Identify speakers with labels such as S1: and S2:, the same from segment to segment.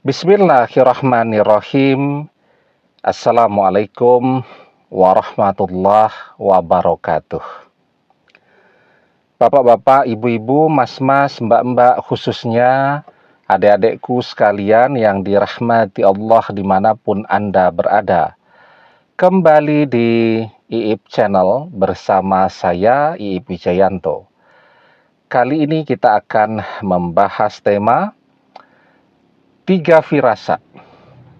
S1: Bismillahirrahmanirrahim. Assalamualaikum warahmatullahi wabarakatuh. Bapak-bapak, ibu-ibu, mas-mas, mbak-mbak, khususnya adik-adikku sekalian yang dirahmati Allah dimanapun Anda berada. Kembali di IIP Channel bersama saya, IIP Wijayanto. Kali ini kita akan membahas tema 3 firasat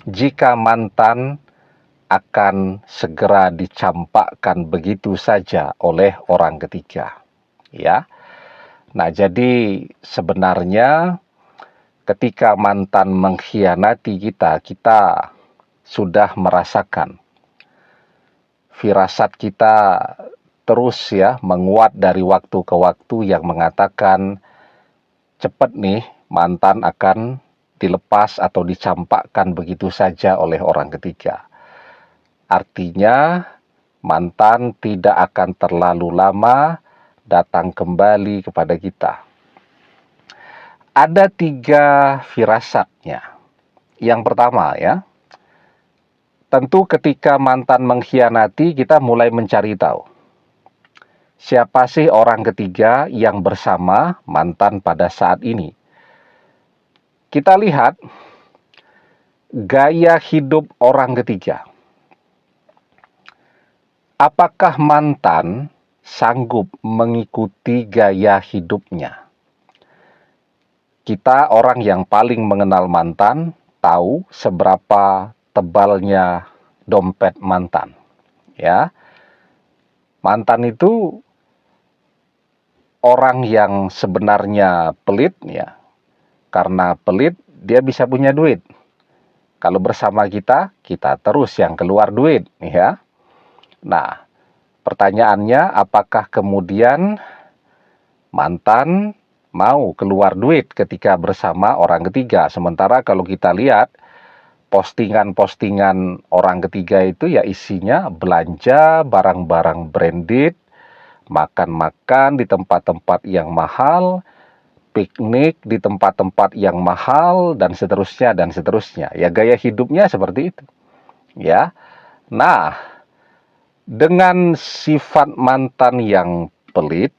S1: jika mantan akan segera dicampakkan begitu saja oleh orang ketiga. Ya. Nah, jadi sebenarnya ketika mantan mengkhianati kita, kita sudah merasakan firasat kita terus ya menguat dari waktu ke waktu yang mengatakan cepat nih mantan akan dilepas atau dicampakkan begitu saja oleh orang ketiga. Artinya mantan tidak akan terlalu lama datang kembali kepada kita. Ada 3 firasatnya. Yang pertama ya, tentu ketika mantan mengkhianati kita mulai mencari tahu. Siapa sih orang ketiga yang bersama mantan pada saat ini? Kita lihat gaya hidup orang ketiga. Apakah mantan sanggup mengikuti gaya hidupnya? Kita orang yang paling mengenal mantan tahu seberapa tebalnya dompet mantan. Ya. Mantan itu orang yang sebenarnya pelit ya. Karena pelit, dia bisa punya duit. Kalau bersama kita, kita terus yang keluar duit, ya. Nah, pertanyaannya, apakah kemudian mantan mau keluar duit ketika bersama orang ketiga? Sementara kalau kita lihat, postingan-postingan orang ketiga itu ya isinya belanja barang-barang branded, makan-makan di tempat-tempat yang mahal, piknik di tempat-tempat yang mahal, dan seterusnya, dan seterusnya. Ya, gaya hidupnya seperti itu. Ya. Nah, dengan sifat mantan yang pelit,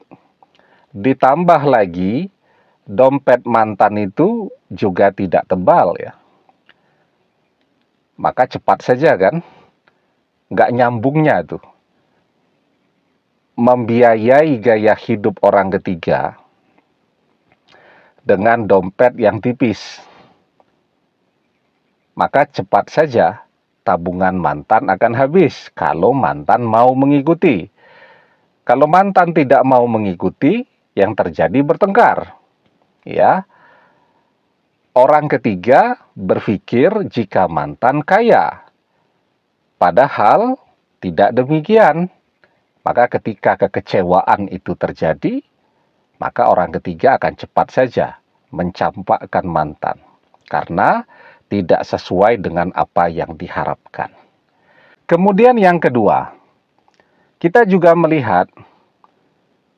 S1: ditambah lagi, dompet mantan itu juga tidak tebal ya. Maka cepat saja kan, nggak nyambungnya tuh. Membiayai gaya hidup orang ketiga, dengan dompet yang tipis. Maka cepat saja tabungan mantan akan habis kalau mantan mau mengikuti. Kalau mantan tidak mau mengikuti, yang terjadi bertengkar. Ya. Orang ketiga berpikir jika mantan kaya. Padahal tidak demikian. Maka ketika kekecewaan itu terjadi, maka orang ketiga akan cepat saja mencampakkan mantan. Karena tidak sesuai dengan apa yang diharapkan. Kemudian yang kedua, kita juga melihat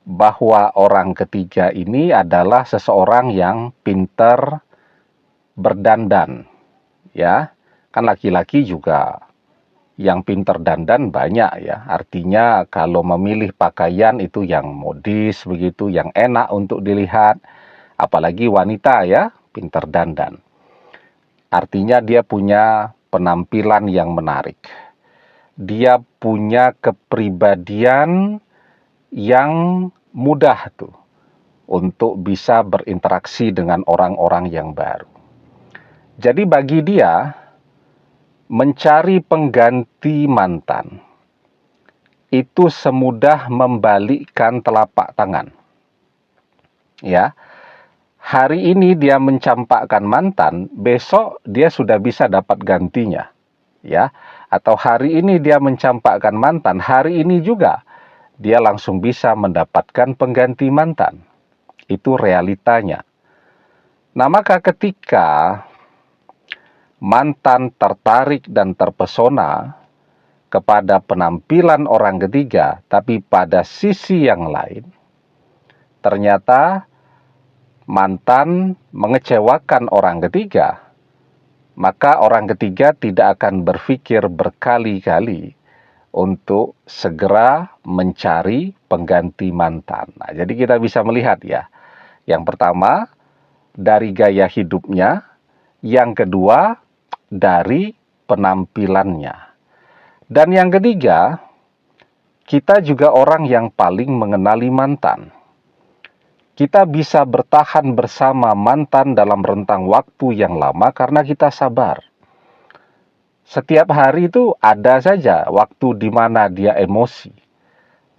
S1: bahwa orang ketiga ini adalah seseorang yang pintar berdandan. Ya, kan laki-laki juga yang pintar dandan banyak ya. Artinya kalau memilih pakaian itu yang modis begitu, yang enak untuk dilihat. Apalagi wanita ya, pintar dandan. Artinya dia punya penampilan yang menarik. Dia punya kepribadian yang mudah tuh untuk bisa berinteraksi dengan orang-orang yang baru. Jadi bagi dia, mencari pengganti mantan itu semudah membalikkan telapak tangan. Ya. Hari ini dia mencampakkan mantan, besok dia sudah bisa dapat gantinya. Ya. Atau hari ini dia mencampakkan mantan, hari ini juga dia langsung bisa mendapatkan pengganti mantan. Itu realitanya. Nah, maka ketika mantan tertarik dan terpesona kepada penampilan orang ketiga, tapi pada sisi yang lain, ternyata mantan mengecewakan orang ketiga, maka orang ketiga tidak akan berpikir berkali-kali untuk segera mencari pengganti mantan. Nah, jadi kita bisa melihat ya, yang pertama dari gaya hidupnya, yang kedua dari penampilannya, dan yang ketiga kita juga orang yang paling mengenali mantan. Kita bisa bertahan bersama mantan dalam rentang waktu yang lama karena kita sabar. Setiap hari itu ada saja waktu di mana dia emosi.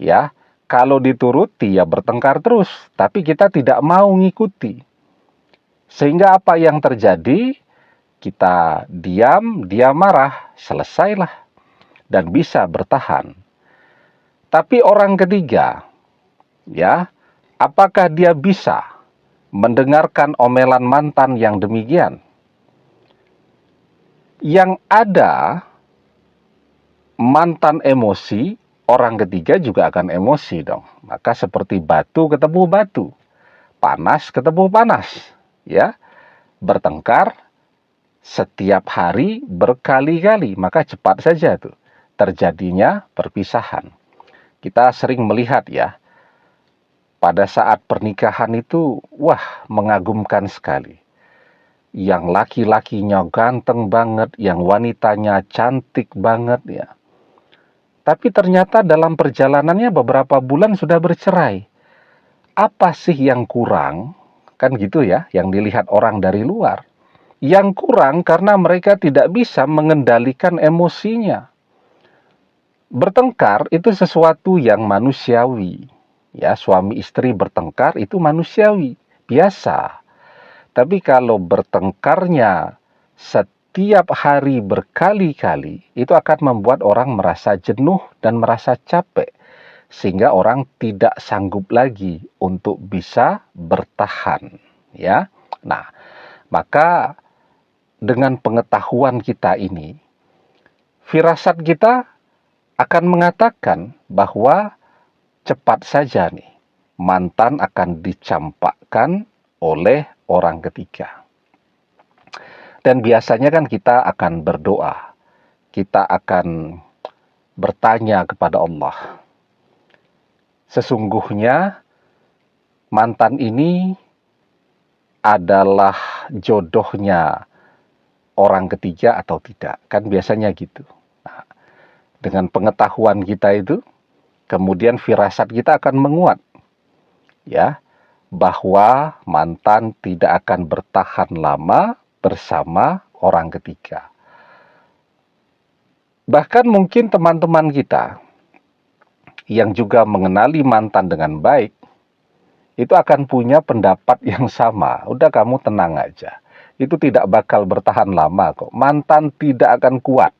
S1: Ya, kalau dituruti ya bertengkar terus, tapi kita tidak mau ngikuti. Sehingga apa yang terjadi? Kita diam, dia marah, selesailah dan bisa bertahan. Tapi orang ketiga, ya, apakah dia bisa mendengarkan omelan mantan yang demikian? Yang ada mantan emosi, orang ketiga juga akan emosi dong. Maka seperti batu ketemu batu, panas ketemu panas, ya. Bertengkar setiap hari berkali-kali, maka cepat saja tuh terjadinya perpisahan. Kita sering melihat ya, pada saat pernikahan itu, wah, mengagumkan sekali. Yang laki-lakinya ganteng banget, yang wanitanya cantik banget ya. Tapi ternyata dalam perjalanannya beberapa bulan sudah bercerai. Apa sih yang kurang? Kan gitu ya, yang dilihat orang dari luar. Yang kurang karena mereka tidak bisa mengendalikan emosinya. Bertengkar itu sesuatu yang manusiawi. Ya, suami istri bertengkar itu manusiawi, biasa. Tapi kalau bertengkarnya setiap hari berkali-kali, itu akan membuat orang merasa jenuh dan merasa capek. Sehingga orang tidak sanggup lagi untuk bisa bertahan. Ya, nah, maka dengan pengetahuan kita ini, firasat kita akan mengatakan bahwa cepat saja nih, mantan akan dicampakkan oleh orang ketiga. Dan biasanya kan kita akan berdoa, kita akan bertanya kepada Allah. Sesungguhnya mantan ini adalah jodohnya orang ketiga atau tidak. Kan biasanya gitu. Nah, dengan pengetahuan kita itu, kemudian firasat kita akan menguat, ya, bahwa mantan tidak akan bertahan lama bersama orang ketiga. Bahkan mungkin teman-teman kita yang juga mengenali mantan dengan baik, itu akan punya pendapat yang sama. Udah, kamu tenang aja. Itu tidak bakal bertahan lama kok. Mantan tidak akan kuat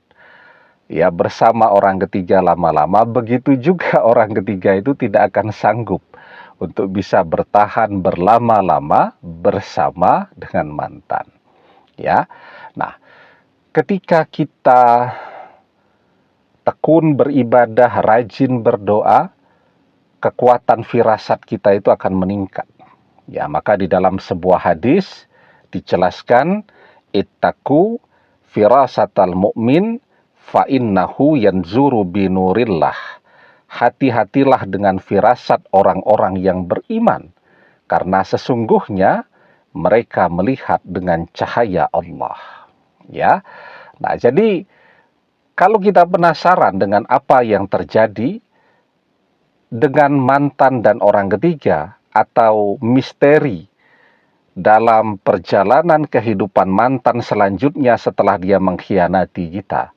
S1: ya bersama orang ketiga lama-lama. Begitu juga orang ketiga itu tidak akan sanggup untuk bisa bertahan berlama-lama bersama dengan mantan. Ya. Nah, ketika kita tekun beribadah, rajin berdoa, kekuatan firasat kita itu akan meningkat. Ya, maka di dalam sebuah hadis dijelaskan, ittaqu firasatal mu'min fa innahu yanzuru binurillah. Hati-hatilah dengan firasat orang-orang yang beriman, karena sesungguhnya mereka melihat dengan cahaya Allah. Ya. Nah, jadi kalau kita penasaran dengan apa yang terjadi dengan mantan dan orang ketiga, atau misteri dalam perjalanan kehidupan mantan selanjutnya setelah dia mengkhianati kita,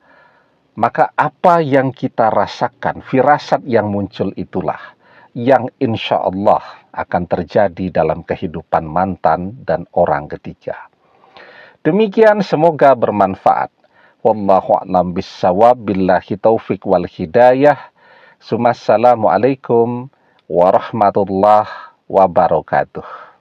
S1: maka apa yang kita rasakan, firasat yang muncul itulah yang insya Allah akan terjadi dalam kehidupan mantan dan orang ketiga. Demikian, semoga bermanfaat. Wallahu a'lam bissawab, billahi taufik wal hidayah. Assalamualaikum warahmatullahi wabarakatuh.